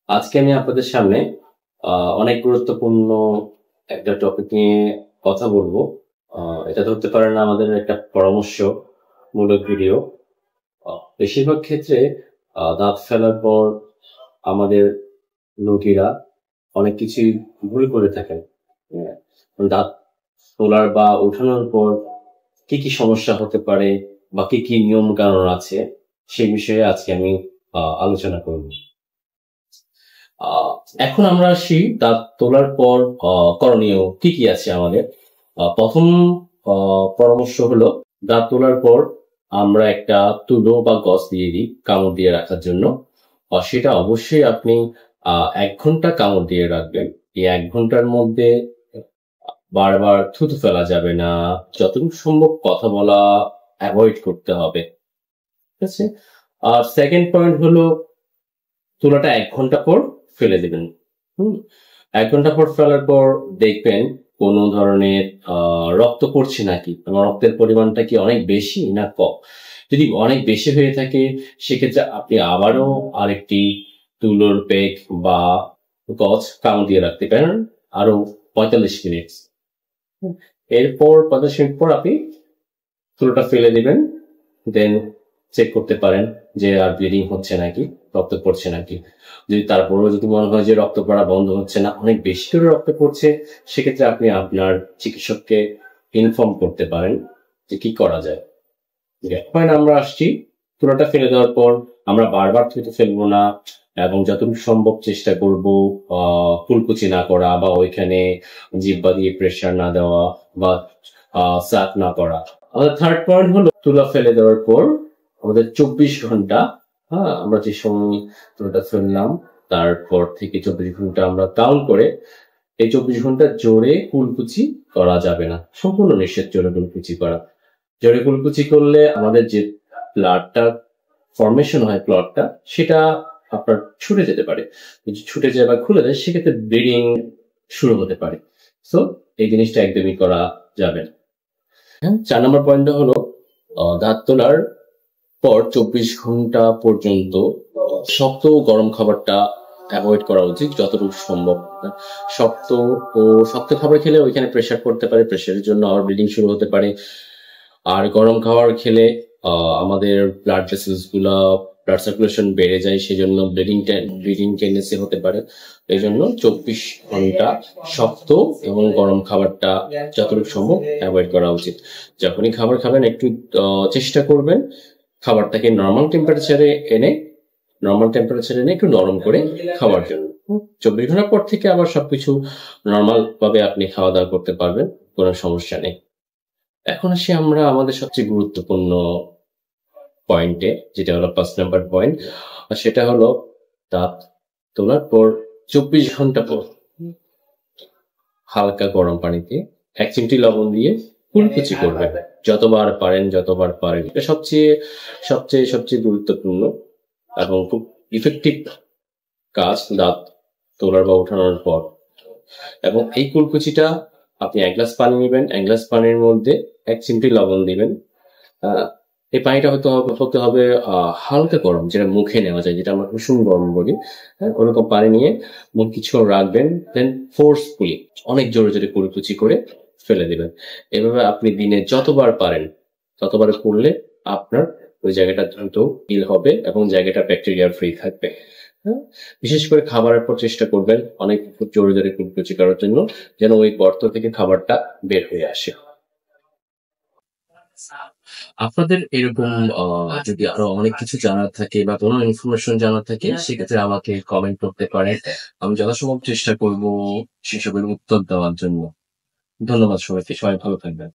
আজকে আমি আপনাদের সামনে অনেক গুরুত্বপূর্ণ একটা টপিক নিয়ে কথা বলবো। এটা ধরতে পারেন আমাদের একটা পরামর্শমূলক ভিডিও। বেশিরভাগ ক্ষেত্রে দাঁত ফেলার পর আমাদের রোগীরা অনেক কিছুই ভুল করে থাকেন। দাঁত তোলার বা ওঠানোর পর কি কি সমস্যা হতে পারে বা কি কি নিয়ম কানুন আছে সেই বিষয়ে আজকে আমি আলোচনা করব। এখন আমরা আসি দাঁত তোলার পর করণীয় কি কি আছে আমাদের। প্রথম পরামর্শ হলো দাঁত তোলার পর আমরা একটা তুলো বা গজ দিয়ে দিই কামড় দিয়ে রাখার জন্য। সেটা অবশ্যই আপনি 1 ঘন্টা কামড় দিয়ে রাখবেন। এই 1 ঘন্টার মধ্যে বারবার থুতু ফেলা যাবে না, যতটুকু সম্ভব কথা বলা অ্যাভয়েড করতে হবে। ঠিক আছে। আর সেকেন্ড পয়েন্ট হলো তুলাটা 1 ঘন্টা পর ফেলে দেবেন। 1 ঘন্টা পর ফেলার পর দেখবেন কোনো ধরনের রক্ত পড়ছে নাকি, রক্তের পরিমাণটা কি অনেক বেশি না কম। যদি অনেক বেশি হয়ে থাকে সেক্ষেত্রে আপনি আবারও আরেকটি তুলোর পেক বা গজ কামড় দিয়ে রাখতে পারেন আরো 45 মিনিট। এরপর 45 মিনিট পর আপনি তুলোটা ফেলে দিবেন। দেন চেক করতে পারেন যে আর ব্লিডিং হচ্ছে নাকি, রক্ত পড়ছে নাকি। যদি তারপরেও যদি মনে হয় যে রক্ত পড়া বন্ধ হচ্ছে না, অনেক বেশি করে রক্ত পড়ছে, সেক্ষেত্রে আপনি আপনার চিকিৎসককে ইনফর্ম করতে পারেন যে কি করা যায়। এখন আমরা আসছি তুলাটা ফেলে দেওয়ার পর আমরা বারবার থুতু ফেলবো না এবং যতটুকু সম্ভব চেষ্টা করব কুলকুচি না করা বা ওইখানে জিহ্বা দিয়ে প্রেসার না দেওয়া বা সাক না করা। আমাদের থার্ড পয়েন্ট হলো তুলা ফেলে দেওয়ার পর আমাদের 24 ঘন্টা, আমরা যে সময় তুলাটা ফেললাম তারপর থেকে 24 ঘন্টা আমরা কাউন্ট করে এই 24 ঘন্টা জোরে কুলকুচি করা যাবে না। সম্পূর্ণ নিষেধ জোরে কুলকুচি করা। জোরে কুলকুচি করলে আমাদের যে ব্লাডটা ফর্মেশন হয় ক্লটটা, সেটা আপনার ছুটে যেতে পারে। যদি ছুটে যায় বা খুলে যায় সেক্ষেত্রে ব্লিডিং শুরু হতে পারে। সো এই জিনিসটা একদমই করা যাবে না। 4 নম্বর পয়েন্টটা হলো দাঁত তোলার পর 24 ঘন্টা পর্যন্ত শক্ত ও গরম খাবারটা অ্যাভয়েড করা উচিত যতটুকু সম্ভব। শক্ত খাবার খেলে ওইখানে প্রেসার পড়তে পারে, প্রেসারের জন্য আবার ব্লিডিং শুরু হতে পারে। আর গরম খাবার খেলে আমাদের ব্লাড সার্কুলেশন বেড়ে যায়, সেজন্য ব্লিডিং টেন্ডেন্সি হতে পারে। এই জন্য 24 ঘন্টা শক্ত এবং গরম খাবারটা যতটুকু সম্ভব অ্যাভয়েড করা উচিত। যখনই খাবার খাবেন একটু চেষ্টা করবেন খাবারটাকে নর্মাল টেম্পারেচারে এনে একটু নরম করে খাওয়ার জন্য। 24 ঘন্টা পর থেকে আবার সবকিছু নর্মাল ভাবে আপনি খাওয়া দাওয়া করতে পারবেন, কোনো সমস্যা নেই। এখন আসি আমরা আমাদের সবচেয়ে গুরুত্বপূর্ণ পয়েন্টে, যেটা হলো 5 নম্বর পয়েন্ট। সেটা হলো দাঁত তোলার পর 24 ঘন্টা পর হালকা গরম পানিতে 1 চিমটি লবণ দিয়ে কুলকুচি করবেন যতবার পারেন। এটা সবচেয়ে গুরুত্বপূর্ণ এবং খুব ইফেক্টিভ কাজ দাঁত তোলার বা ওঠানোর পর। এবং এই কুলকুচিটা আপনি 1 গ্লাস পানি নেবেন, 1 গ্লাস পানির মধ্যে 1 চিমটি লবণ দিবেন। এই পানিটা হতে হবে হালকা গরম, যেটা মুখে নেওয়া যায়, যেটা আমরা কুসুম গরম বলি। ওরকম পানি নিয়ে মুখ কিছুক্ষণ রাখবেন, দেন ফোর্সফুলি অনেক জোরে কুলকুচি করে ফেলে দিবেন। এভাবে আপনি দিনে যতবার পারেন ততবার করলে আপনার ওই জায়গাটা দ্রুত হিল হবে এবং জায়গাটা ব্যাকটেরিয়া ফ্রি থাকবে। বিশেষ করে খাবারের পর চেষ্টা করবেন অনেক জোরে কুলকুচি করার জন্য, যেন ওই গর্ত থেকে খাবারটা বের হয়ে আসে। আপনাদের এরকম যদি আরো অনেক কিছু জানার থাকে বা কোনো ইনফরমেশন জানার থাকে সেক্ষেত্রে আমাকে কমেন্ট করতে পারেন। আমি যথাসম্ভব চেষ্টা করব সেসবের উত্তর দেওয়ার জন্য। ধন্যবাদ সবাইকে, সবাই ভালো থাকবেন।